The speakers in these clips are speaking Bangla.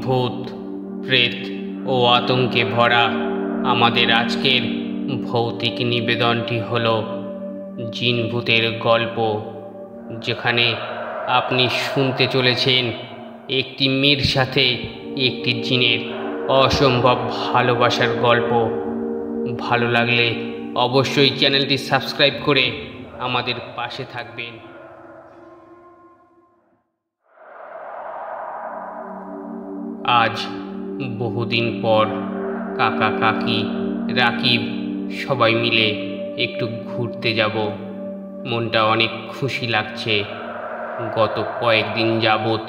ভূত, প্রেত ও আতঙ্কে ভরা আমাদের আজকের ভৌতিক নিবেদনটি হলো জিন ভূতের গল্প, যেখানে আপনি শুনতে চলেছেন একটি মেয়ের সাথে একটি জিনের অসম্ভব ভালোবাসার গল্প। ভালো লাগলে অবশ্যই চ্যানেলটি সাবস্ক্রাইব করে আমাদের পাশে থাকবেন। আজ বহুদিন পর কাকা, কাকি, রাকিব সবাই মিলে একটু ঘুরতে যাব। মনটা অনেক খুশি লাগছে। গত কয়েকদিন যাবৎ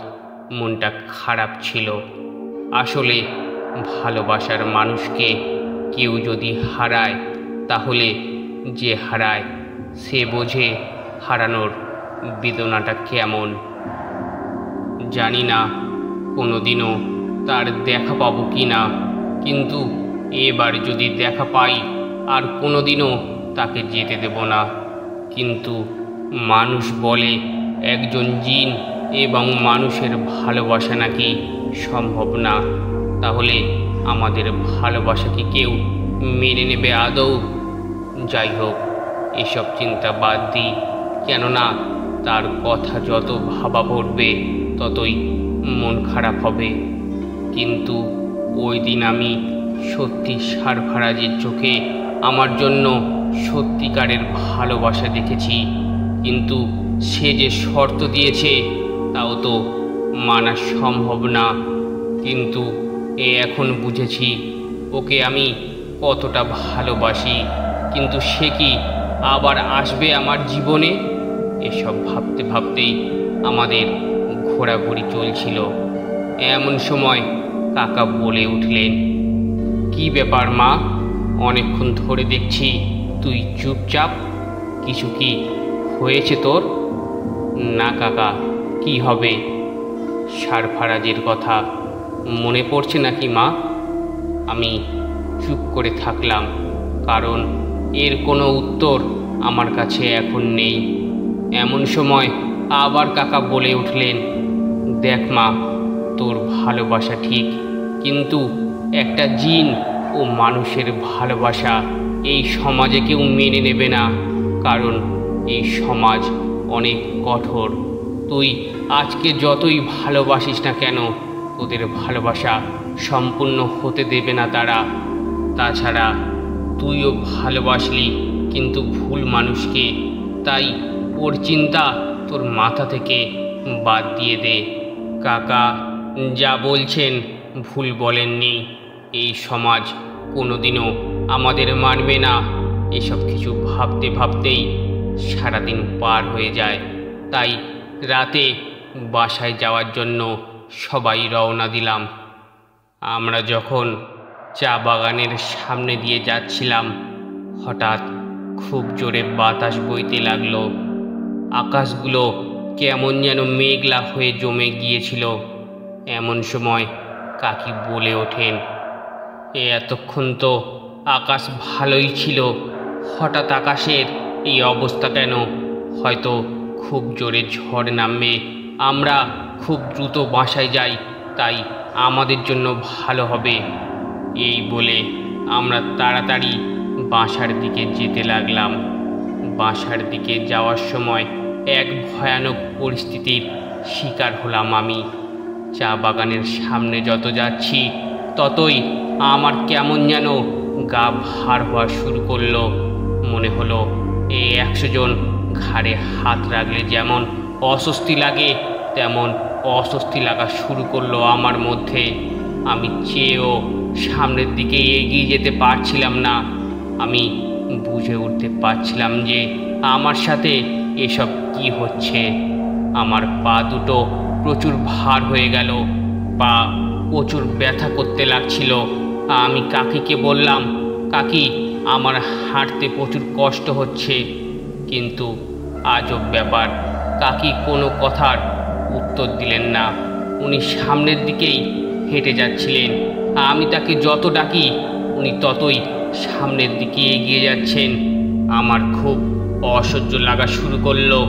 মনটা খারাপ ছিল। আসলে ভালোবাসার মানুষকে কেউ যদি হারায়, তাহলে যে হারায় সে বোঝে হারানোর বেদনাটা কেমন। জানি না কোনোদিনও তার দেখা পাবো কি না, কিন্তু এবার যদি দেখা পাই আর কোনোদিনও তাকে যেতে দেব না। কিন্তু মানুষ বলে একজন জিন এবং মানুষের ভালোবাসা নাকি সম্ভব না। তাহলে আমাদের ভালোবাসা কি কেউ মেনে নেবে আদৌ? যাই হোক, এসব চিন্তা বাদ দিই, কেননা তার কথা যত ভাবা পড়বে ততই মন খারাপ হবে। কিন্তু ওই দিন আমি সত্যি সারফারাজের চোখে আমার জন্য সত্যিকারের ভালোবাসা দেখেছি। কিন্তু সে যে শর্ত দিয়েছে তাও তো মানা সম্ভব না। কিন্তু এখন বুঝেছি ওকে আমি কতটা ভালোবাসি। কিন্তু সে কি আবার আসবে আমার জীবনে? এসব ভাবতে ভাবতেই আমাদের ঘোরাঘুরি চলছিল। এমন সময় কাকা বলে উঠলেন, কি ব্যাপার মা, অনেকক্ষণ ধরে দেখছি তুই চুপচাপ, কিছু কি হয়েছে তোর? না কাকা, কি হবে? সারফারাজের কথা মনে পড়ছে নাকি মা? আমি চুপ করে থাকলাম, কারণ এর কোনো উত্তর আমার কাছে এখন নেই। এমন সময় আবার কাকা বলে উঠলেন, দেখ মা, তোর ভালোবাসা ঠিক, কিন্তু একটা জিন ও মানুষের ভালোবাসা এই সমাজে কেউ মেনে নেবে না, কারণ এই সমাজ অনেক কঠোর। তুই আজকে যতই ভালোবাসিস না কেন, তোদের ভালোবাসা সম্পূর্ণ হতে দেবে না তারা। তাছাড়া তুইও ভালোবাসলি, কিন্তু ভুল মানুষকে, তাই ওর চিন্তা তোর মাথা থেকে বাদ দিয়ে দে। কাকা যা বলছেন ভুল বলেননি। এই সমাজ কোনোদিনও আমাদের মানবে না। এসব কিছু ভাবতে ভাবতেই সারাদিন পার হয়ে যায়। তাই রাতে বাসায় যাওয়ার জন্য সবাই রওনা দিলাম। আমরা যখন চা বাগানের সামনে দিয়ে যাচ্ছিলাম, হঠাৎ খুব জোরে বাতাস বইতে লাগলো। আকাশগুলো কেমন যেন মেঘলা হয়ে জমে গিয়েছিল। এমন সময় কাকি বলে ওঠেন, এতক্ষণ তো আকাশ ভালোই ছিল, হঠাৎ আকাশের এই অবস্থা কেন? হয়তো খুব জোরে ঝড় নামবে। আমরা খুব দ্রুত বাসায় যাই, তাই আমাদের জন্য ভালো হবে। এই বলে আমরা তাড়াতাড়ি বাসার দিকে যেতে লাগলাম। বাসার দিকে যাওয়ার সময় এক ভয়ানক পরিস্থিতির শিকার হলাম আমি। চা বাগানের সামনে যত যাচ্ছি ততই আমার কেমন যেন গা ভার হওয়া শুরু করলো। মনে হলো এই 100 জন ঘাড়ে হাত রাখলে যেমন অস্বস্তি লাগে, তেমন অস্বস্তি লাগা শুরু করলো আমার মধ্যে। আমি চেয়েও সামনের দিকে এগিয়ে যেতে পারছিলাম না। আমি বুঝে উঠতে পারছিলাম যে আমার সাথে এসব কি হচ্ছে। আমার পা দুটো প্রচুর ভার হয়ে গেল, পা প্রচুর ব্যথা করতে লাগছিল। আমি কাকিকে বললাম, কাকি, আমার হাঁটতে প্রচুর কষ্ট হচ্ছে। কিন্তু আজব ব্যাপার, কাকি কোনো কথার উত্তর দিলেন না। উনি সামনের দিকেই হেঁটে যাচ্ছিলেন। আমি তাকে যত ডাকি উনি ততই সামনের দিকে এগিয়ে যাচ্ছেন। আমার খুব অসহ্য লাগা শুরু করলো।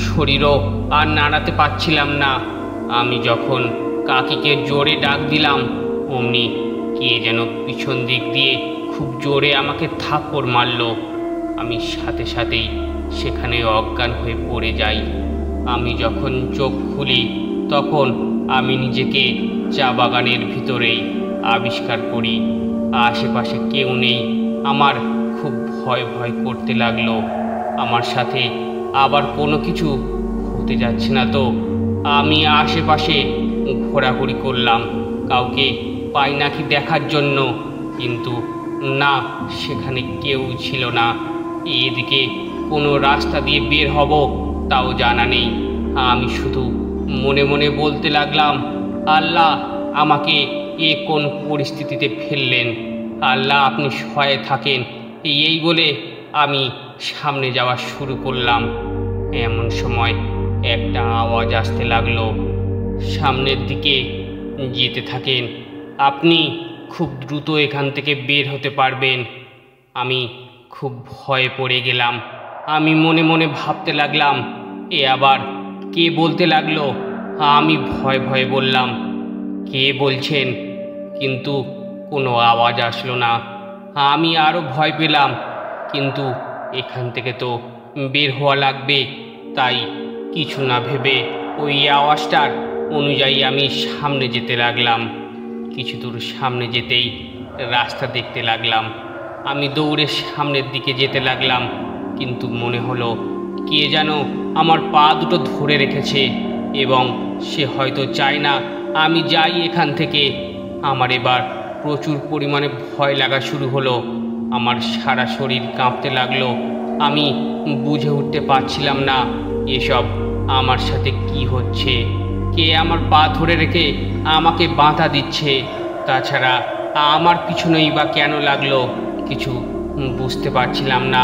শরীরও আর নাড়াতে পারছিলাম না। আমি যখন কাকিকে জোরে ডাক দিলাম, অমনি কে যেন পিছন দিক দিয়ে খুব জোরে আমাকে থাপ্পড় মারল। আমি সাথে সাথেই সেখানে অজ্ঞান হয়ে পড়ে যাই। আমি যখন চোখ খুলি তখন আমি নিজেকে চা বাগানের ভিতরেই আবিষ্কার করি। আশেপাশে কেউ নেই। আমার খুব ভয় ভয় করতে লাগলো। আমার সাথে আবার কোনো কিছু হতে যাচ্ছে না তো? আমি আশেপাশে ঘোরাঘুরি করলাম কাউকে পাই নাকি দেখার জন্য, কিন্তু না, সেখানে কেউ ছিল না। এদিকে কোনো রাস্তা দিয়ে বের হব তাও জানা নেই। আমি শুধু মনে মনে বলতে লাগলাম, আল্লাহ আমাকে এ কোন পরিস্থিতিতে ফেললেন? আল্লাহ আপনি সহায় থাকেন। এই বলে আমি সামনে যাওয়া শুরু করলাম। এমন সময় একটা আওয়াজ আসতে লাগলো, সামনের দিকে যেতে থাকেন, আপনি খুব দ্রুত এখান থেকে বের হতে পারবেন। আমি খুব ভয়ে পড়ে গেলাম। আমি মনে মনে ভাবতে লাগলাম, এ আবার কে বলতে লাগলো? আমি ভয়ে ভয়ে বললাম, কে বলছেন? কিন্তু কোনো আওয়াজ আসলো না। আমি আরও ভয় পেলাম, কিন্তু এখান থেকে তো বের হওয়া লাগবে। তাই কিছু না ভেবে ওই আওয়াজটার অনুযায়ী আমি সামনে যেতে লাগলাম। কিছু দূর সামনে যেতেই রাস্তা দেখতে লাগলাম। আমি দৌড়ে সামনের দিকে যেতে লাগলাম, কিন্তু মনে হলো কে যেন আমার পা দুটো ধরে রেখেছে এবং সে হয়তো চায় না আমি যাই এখান থেকে। আমার এবার প্রচুর পরিমাণে ভয় লাগা শুরু হলো। আমার সারা শরীর কাঁপতে লাগলো। আমি বুঝে উঠতে পারছিলাম না এসব আমার সাথে কি হচ্ছে। কে আমার পা ধরে রেখে আমাকে বাধা দিচ্ছে? তাছাড়া আমার পিছনেই বা কেন লাগলো? কিছু বুঝতে পারছিলাম না।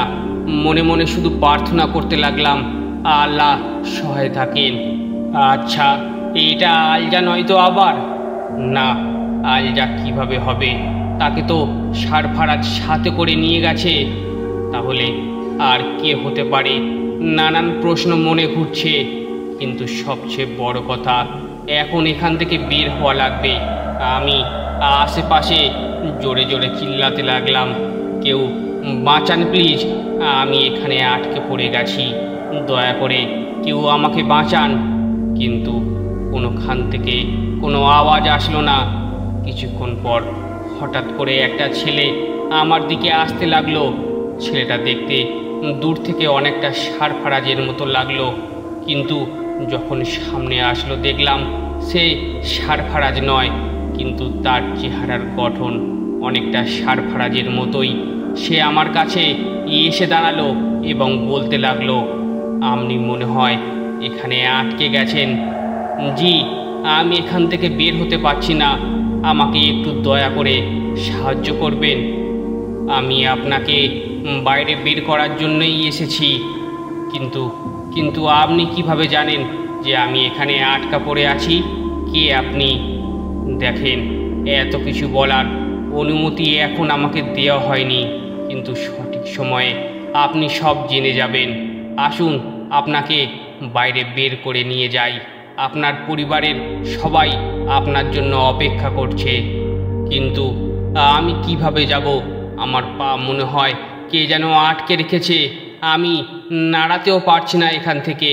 মনে মনে শুধু প্রার্থনা করতে লাগলাম, আল্লাহ সহায় থাকেন। আচ্ছা, এটা আলজা নয় তো আবার? না, আলজা কিভাবে হবে? তাকে তো সারফারাজ সাথে করে নিয়ে গেছে। তাহলে আর কে হতে পারে? নানান প্রশ্ন মনে ঘুরছে। কিন্তু সবচেয়ে বড় কথা, এখন এখান থেকে বের হওয়া লাগবে। আমি আশেপাশে জোরে জোরে চিল্লাতে লাগলাম, কেউ বাঁচান প্লিজ, আমি এখানে আটকে পড়ে গেছি, দয়া করে কেউ আমাকে বাঁচান। কিন্তু কোনোখান থেকে কোনো আওয়াজ আসলো না। কিছুক্ষণ পর হঠাৎ করে একটা ছেলে আমার দিকে আসতে লাগলো। ছেলেটা দেখতে দূর থেকে অনেকটা সারফারাজের মতো লাগলো, কিন্তু যখন সামনে আসলো দেখলাম সে সারফারাজ নয়, কিন্তু তার চেহারার গঠন অনেকটা সারফারাজের মতোই। সে আমার কাছে এসে দাঁড়ালো এবং বলতে লাগলো, আপনি মনে হয় এখানে আটকে গেছেন। জি, আমি এখান থেকে বের হতে পারছি না, আমাকে একটু দয়া করে সাহায্য করবেন। আমি আপনাকে বাইরে বের করার জন্যই এসেছি। কিন্তু আপনি কিভাবে জানেন যে আমি এখানে আটকা পড়ে আছি? কে আপনি? দেখেন, এত কিছু বলার অনুমতি এখন আমাকে দেওয়া হয়নি, কিন্তু সঠিক সময়ে আপনি সব জেনে যাবেন। আসুন, আপনাকে বাইরে বের করে নিয়ে যাই। আপনার পরিবারের সবাই আপনার জন্য অপেক্ষা করছে। কিন্তু আমি কিভাবে যাব? আমার পা মনে হয় কে যেন আটকে রেখেছে। আমি নাড়াতেও পারছি না এখান থেকে।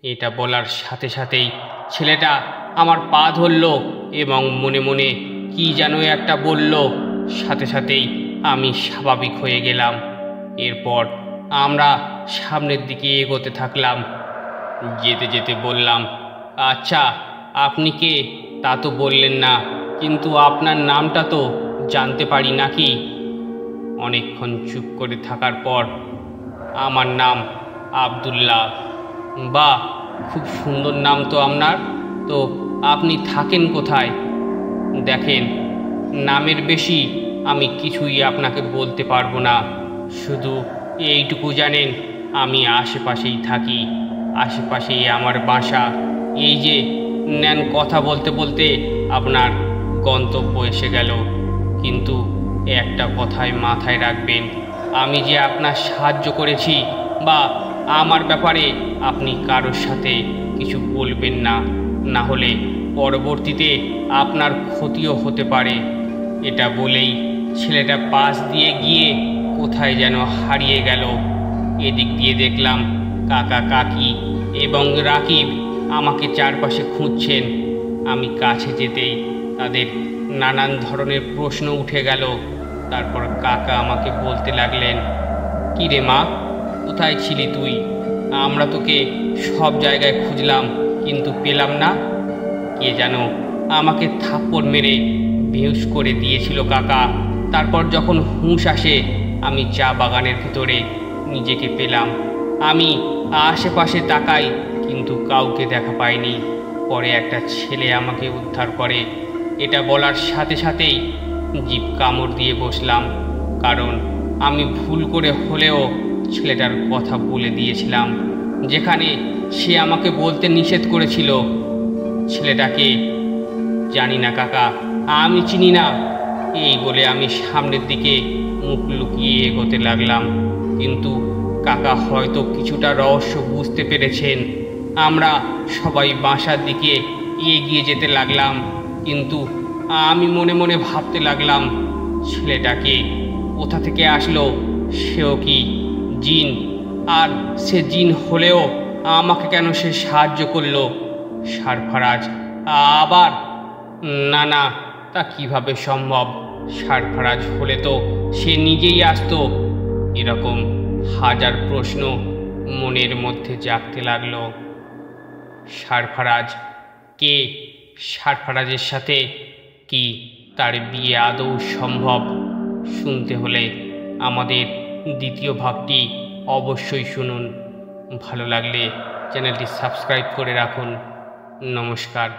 এটা বলার সাথে সাথেই ছেলেটা আমার পা ধরল এবং মনে মনে কি যেন একটা বলল। সাথে সাথেই আমি স্বাভাবিক হয়ে গেলাম। এরপর আমরা সামনের দিকে এগোতে থাকলাম। যেতে যেতে বললাম, আচ্ছা, আপনি কে তা তো বললেন না, কিন্তু আপনার নামটা তো জানতে পারি নাকি? অনেকক্ষণ চুপ করে থাকার পর, আমার নাম আব্দুল্লাহ। বাহ, খুব সুন্দর নাম তো আপনার। তো আপনি থাকেন কোথায়? দেখেন, নামের বেশি আমি কিছুই আপনাকে বলতে পারবো না। শুধু এইটুকু জানেন, আমি আশেপাশেই থাকি, আশেপাশেই আমার বাসা। এই যে নেন, কথা বলতে বলতে আপনার গন্তব্য এসে গেল। কিন্তু একটা কথাই মাথায় রাখবেন, আমি যে আপনার সাহায্য করেছি বা আমার ব্যাপারে আপনি কারোর সাথে কিছু বলবেন না, না হলে পরবর্তীতে আপনার ক্ষতিও হতে পারে। এটা বলেই ছেলেটা পাশ দিয়ে গিয়ে কোথায় যেন হারিয়ে গেল। এদিক দিয়ে দেখলাম কাকা কাকি এবং রাকিব আমাকে চারপাশে খুঁজছেন। আমি কাছে যেতেই তাদের নানান ধরনের প্রশ্ন উঠে গেল। তারপর কাকা আমাকে বলতে লাগলেন, কী রে মা, কোথায় ছিলি তুই? আমরা তোকে সব জায়গায় খুঁজলাম কিন্তু পেলাম না। কে যেন আমাকে থাপ্পড় মেরে বেহুশ করে দিয়েছিল কাকা। তারপর যখন হুঁশ আসে আমি চা বাগানের ভিতরে নিজেকে পেলাম। আমি আশেপাশে তাকাই কিন্তু কাউকে দেখা পাইনি। পরে একটা ছেলে আমাকে উদ্ধার করে। এটা বলার সাথে সাথেই জিভ কামড় দিয়ে বসলাম, কারণ আমি ভুল করে হলেও ছেলেটার কথা বলে দিয়েছিলাম যেখানে সে আমাকে বলতে নিষেধ করেছিল। ছেলেটাকে জানি না কাকা, আমি চিনি না। এই বলে আমি সামনের দিকে মুখ লুকিয়ে এগোতে লাগলাম, কিন্তু কাকা হয়তো কিছুটা রহস্য বুঝতে পেরেছেন। আমরা সবাই বাসার দিকে এগিয়ে যেতে লাগলাম, কিন্তু আমি মনে মনে ভাবতে লাগলাম, ছেলেটাকে কোথা থেকে আসলো? সেও কি জিন? আর সে জিন হলেও আমাকে কেন সে সাহায্য করলো? সারফারাজ আবার? না না, তা কিভাবে সম্ভব? সারফারাজ হলে তো সে নিজেই আসতো। এরকম হাজার প্রশ্ন মনের মধ্যে জাগতে লাগলো। সারফারাজ কে? সারফারাজের সাথে কি তার বিয়ে আদৌ সম্ভব? শুনতে হলে আমাদের দ্বিতীয় ভাগটি অবশ্যই শুনুন। ভালো লাগলে চ্যানেলটি সাবস্ক্রাইব করে রাখুন। নমস্কার।